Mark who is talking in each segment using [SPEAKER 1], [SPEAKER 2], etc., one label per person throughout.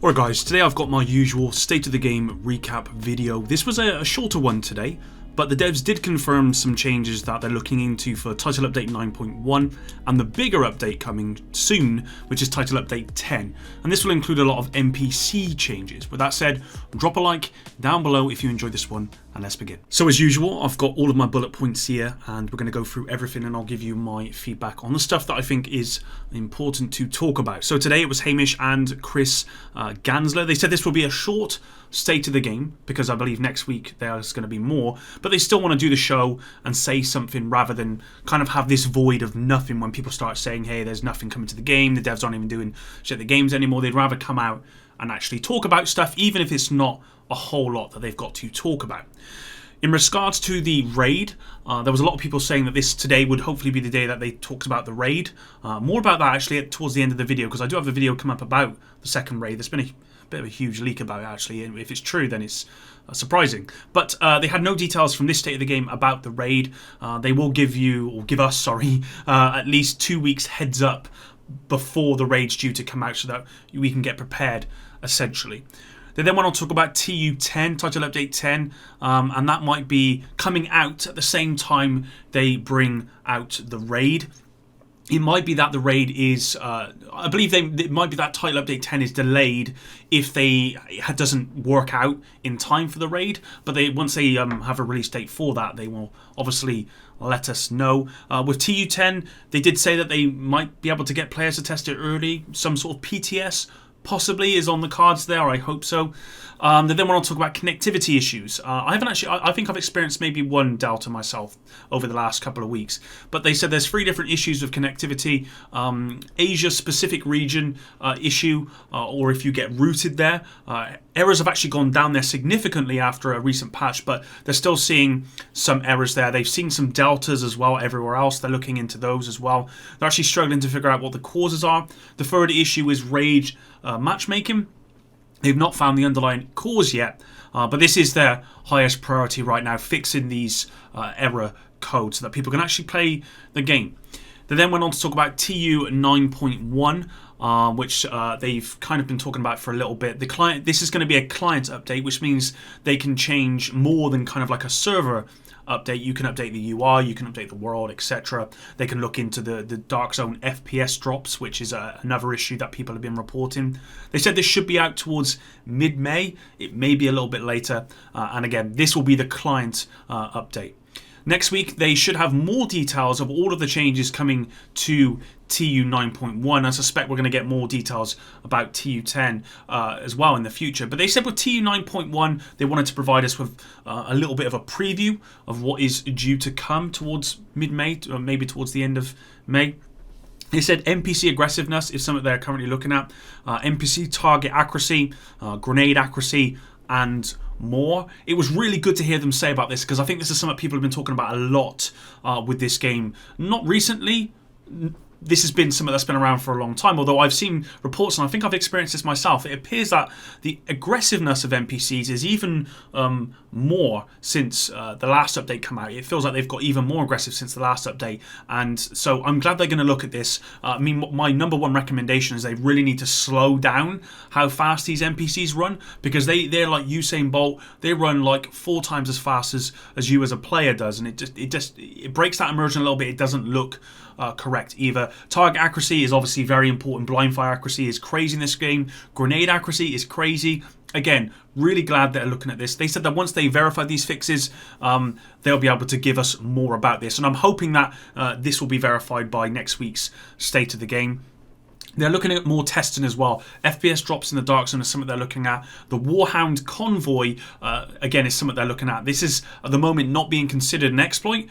[SPEAKER 1] Alright guys, today I've got my usual state of the game recap video. This was a shorter one today, but the devs did confirm some changes that they're looking into for Title Update 9.1 and the bigger update coming soon, which is Title Update 10. And this will include a lot of NPC changes. With that said, drop a like down below if you enjoyed this one, and let's begin. So as usual, I've got all of my bullet points here and we're going to go through everything and I'll give you my feedback on the stuff that I think is important to talk about. So today it was Hamish and Chris Gansler. They said this will be a short state of the game because I believe next week there's going to be more, but they still want to do the show and say something rather than kind of have this void of nothing when people start saying, hey, there's nothing coming to the game, the devs aren't even doing shit at the games anymore. They'd rather come out and actually talk about stuff, even if it's not a whole lot that they've got to talk about. In regards to the raid, there was a lot of people saying that this today would hopefully be the day that they talked about the raid. More about that actually towards the end of the video, because I do have a video come up about the second raid. There's been a bit of a huge leak about it actually, and if it's true then it's surprising. But they had no details from this state of the game about the raid. They will give us at least 2 weeks heads up before the raid's due to come out so that we can get prepared essentially. They then went on to talk about TU10, Title Update 10, and that might be coming out at the same time they bring out the raid. It might be that the raid is, I believe it might be that Title Update 10 is delayed if it doesn't work out in time for the raid. But once they have a release date for that, they will obviously let us know. With TU10, they did say that they might be able to get players to test it early. Some sort of PTS possibly is on the cards there. I hope so. They then want to talk about connectivity issues. I think I've experienced maybe one delta myself over the last couple of weeks, but they said there's 3 different issues with connectivity. Asia specific region issue, or if you get routed there. Errors have actually gone down there significantly after a recent patch, but they're still seeing some errors there. They've seen some deltas as well everywhere else. They're looking into those as well. They're actually struggling to figure out what the causes are. The third issue is rage matchmaking. They've not found the underlying cause yet, but this is their highest priority right now, fixing these error codes so that people can actually play the game. They then went on to talk about TU9.1, which they've kind of been talking about for a little bit. This is going to be a client update, which means they can change more than kind of like a server update. You can update the UI, you can update the world, etc. They can look into the Dark Zone FPS drops, which is another issue that people have been reporting. They said this should be out towards mid-May. It may be a little bit later. And again, this will be the client update. Next week, they should have more details of all of the changes coming to TU9.1. I suspect we're going to get more details about TU10 as well in the future. But they said with TU9.1, they wanted to provide us with a little bit of a preview of what is due to come towards mid-May, or maybe towards the end of May. They said Mpc Aggressiveness is something they're currently looking at. Mpc target accuracy, grenade accuracy, and more. It was really good to hear them say about this because I think this is something people have been talking about a lot with this game. Not recently. This has been something that's been around for a long time, although I've seen reports, and I think I've experienced this myself. It appears that the aggressiveness of NPCs is even more since the last update came out. It feels like they've got even more aggressive since the last update, and so I'm glad they're going to look at this. I mean, my number one recommendation is they really need to slow down how fast these NPCs run, because they're like Usain Bolt. They run like 4 times as fast as you as a player does, and it breaks that immersion a little bit. It doesn't look correct either. Target accuracy is obviously very important. Blind fire accuracy is crazy in this game. Grenade accuracy is crazy. Again, really glad they're looking at this. They said that once they verify these fixes, they'll be able to give us more about this. And I'm hoping that this will be verified by next week's State of the Game. They're looking at more testing as well. FPS drops in the Dark Zone is something they're looking at. The Warhound Convoy, again, is something they're looking at. This is, at the moment, not being considered an exploit.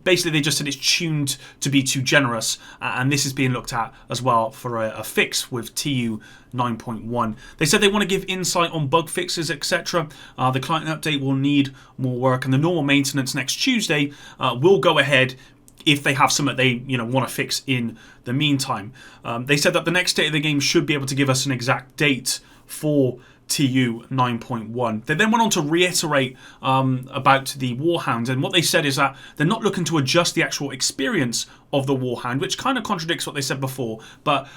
[SPEAKER 1] Basically, they just said it's tuned to be too generous, and this is being looked at as well for a fix with TU9.1. They said they want to give insight on bug fixes, etc. The client update will need more work, and the normal maintenance next Tuesday will go ahead if they have something they want to fix in the meantime. They said that the next state of the game should be able to give us an exact date for TU 9.1. They then went on to reiterate about the Warhound, and what they said is that they're not looking to adjust the actual experience of the Warhound, which kind of contradicts what they said before, but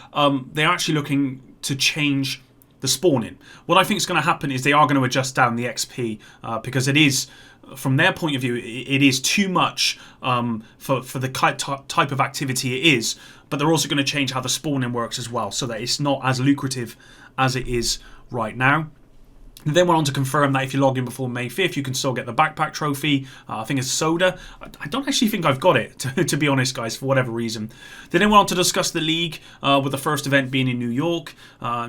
[SPEAKER 1] they're actually looking to change the spawning. What I think is going to happen is they are going to adjust down the XP because it is, from their point of view, it is too much for the type of activity it is. But they're also going to change how the spawning works as well, so that it's not as lucrative as it is right now. They then went on to confirm that if you log in before May 5th, you can still get the backpack trophy. I think it's soda. I don't actually think I've got it, to be honest, guys, for whatever reason. They then went on to discuss the league, with the first event being in New York.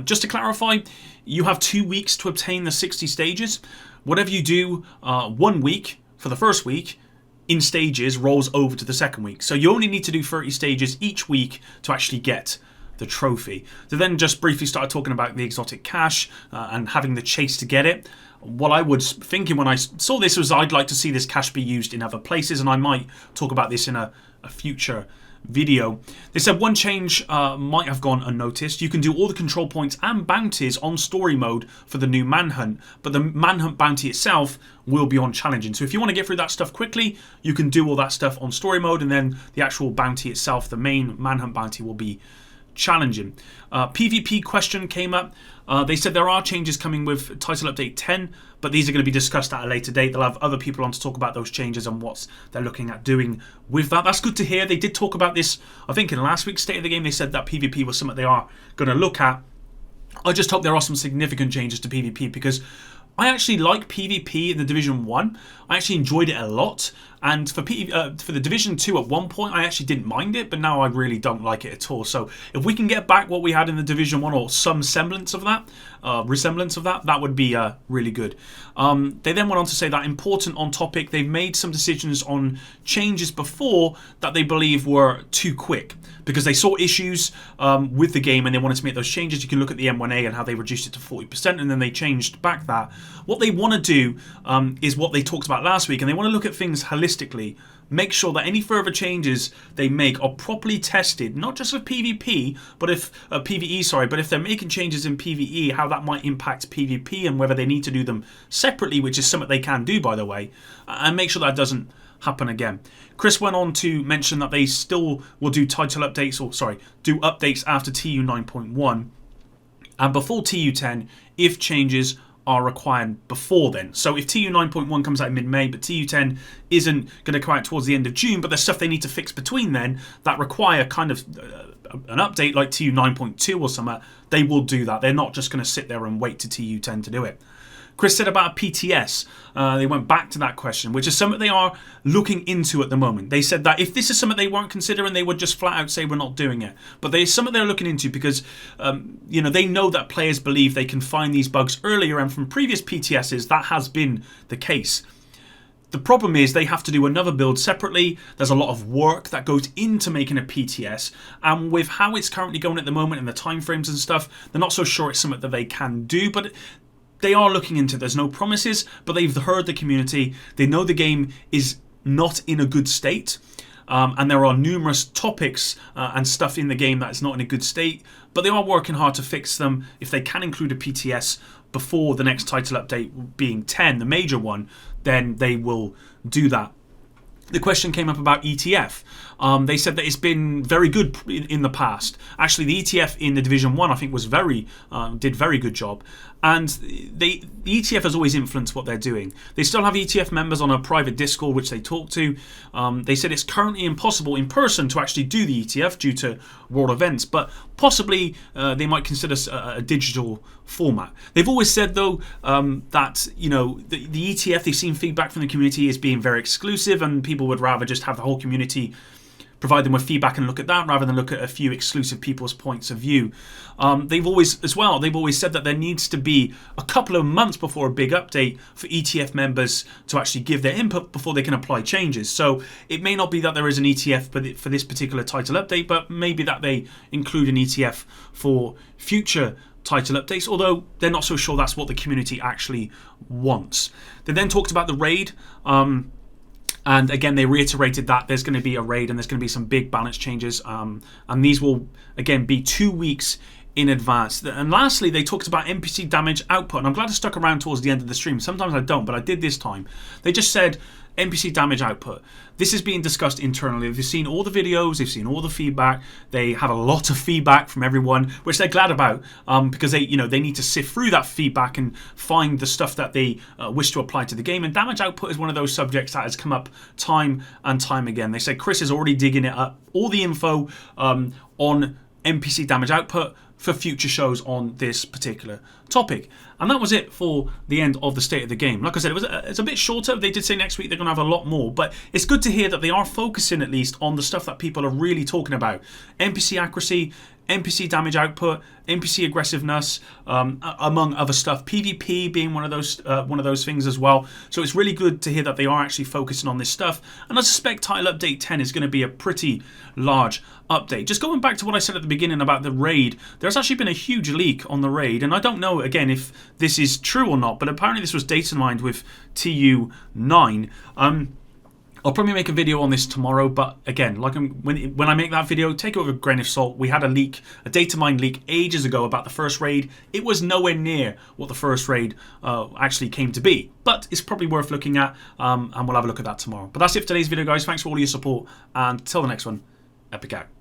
[SPEAKER 1] Just to clarify, you have 2 weeks to obtain the 60 stages. Whatever you do 1 week for the first week in stages rolls over to the second week. So you only need to do 30 stages each week to actually get the trophy. They then just briefly started talking about the exotic cash and having the chase to get it. What I was thinking when I saw this was I'd like to see this cash be used in other places, and I might talk about this in a future video. They said one change might have gone unnoticed. You can do all the control points and bounties on story mode for the new manhunt, but the manhunt bounty itself will be on challenging. So if you want to get through that stuff quickly, you can do all that stuff on story mode, and then the actual bounty itself, the main manhunt bounty, will be challenging. PvP question came up. They said there are changes coming with Title Update 10, but these are going to be discussed at a later date. They'll have other people on to talk about those changes and what they're looking at doing with that. That's good to hear. They did talk about this, I think, in last week's State of the Game. They said that PvP was something they are going to look at. I just hope there are some significant changes to PvP, because I actually like PvP in the Division 1. I actually enjoyed it a lot. And for the Division 2 at one point, I actually didn't mind it, but now I really don't like it at all. So if we can get back what we had in the Division 1, or some semblance of that, resemblance of that, that would be really good. They then went on to say that important on topic, they've made some decisions on changes before that they believe were too quick, because they saw issues with the game and they wanted to make those changes. You can look at the M1A and how they reduced it to 40%, and then they changed back that. What they want to do is what they talked about last week, and they want to look at things holistically. Make sure that any further changes they make are properly tested, not just for PvP, but if PvE, but if they're making changes in PvE, how that might impact PvP and whether they need to do them separately, which is something they can do, by the way, and make sure that doesn't happen again. Chris went on to mention that they still will do title updates, or do updates after TU9.1 and before TU10 if changes are required before then. So if TU9.1 comes out in mid-May, but TU10 isn't going to come out towards the end of June, but there's stuff they need to fix between then that require kind of an update like TU9.2 or something, they will do that. They're not just going to sit there and wait to TU10 to do it. Chris said about a PTS, they went back to that question, which is something they are looking into at the moment. They said that if this is something they weren't considering, they would just flat out say we're not doing it. But there's something they're looking into because, they know that players believe they can find these bugs earlier, and from previous PTSs, that has been the case. The problem is they have to do another build separately. There's a lot of work that goes into making a PTS, and with how it's currently going at the moment and the timeframes and stuff, they're not so sure it's something that they can do, but they are looking into it. There's no promises, but they've heard the community. They know the game is not in a good state, and there are numerous topics and stuff in the game that is not in a good state, but they are working hard to fix them. If they can include a PTS before the next title update being 10, the major one, then they will do that. The question came up about ETF. They said that it's been very good in the past. Actually, the ETF in the Division 1, I think, was did very good job. And the ETF has always influenced what they're doing. They still have ETF members on a private Discord, which they talk to. They said it's currently impossible in person to actually do the ETF due to world events, but possibly they might consider a digital format. They've always said, though, that the ETF, they've seen feedback from the community as being very exclusive, and people would rather just have the whole community provide them with feedback and look at that rather than look at a few exclusive people's points of view. They've always said that there needs to be a couple of months before a big update for ETF members to actually give their input before they can apply changes. So it may not be that there is an ETF for this particular title update, but maybe that they include an ETF for future title updates, although they're not so sure that's what the community actually wants. They then talked about the raid. And again, they reiterated that there's going to be a raid and there's going to be some big balance changes. And these will, again, be 2 weeks in advance. And lastly, they talked about Mpc Damage Output. And I'm glad I stuck around towards the end of the stream. Sometimes I don't, but I did this time. They just said Mpc Damage Output. This is being discussed internally. They've seen all the videos, they've seen all the feedback. They have a lot of feedback from everyone, which they're glad about, because they need to sift through that feedback and find the stuff that they wish to apply to the game. And damage output is one of those subjects that has come up time and time again. They said Chris is already digging it up, all the info on Mpc Damage Output for future shows on this particular topic. And that was it for the end of the state of the game. Like I said, it's a bit shorter. They did say next week they're going to have a lot more, but it's good to hear that they are focusing at least on the stuff that people are really talking about. NPC accuracy, Mpc damage output, Mpc aggressiveness, among other stuff. PvP being one of those things as well. So it's really good to hear that they are actually focusing on this stuff. And I suspect Title Update 10 is going to be a pretty large update. Just going back to what I said at the beginning about the raid, there's actually been a huge leak on the raid, and I don't know again if this is true or not, but apparently this was data mined with TU9. I'll probably make a video on this tomorrow, but again, like when I make that video, take it with a grain of salt. We had a leak, a data mine leak ages ago about the first raid. It was nowhere near what the first raid actually came to be, but it's probably worth looking at, and we'll have a look at that tomorrow. But that's it for today's video, guys. Thanks for all your support, and till the next one, Epic out.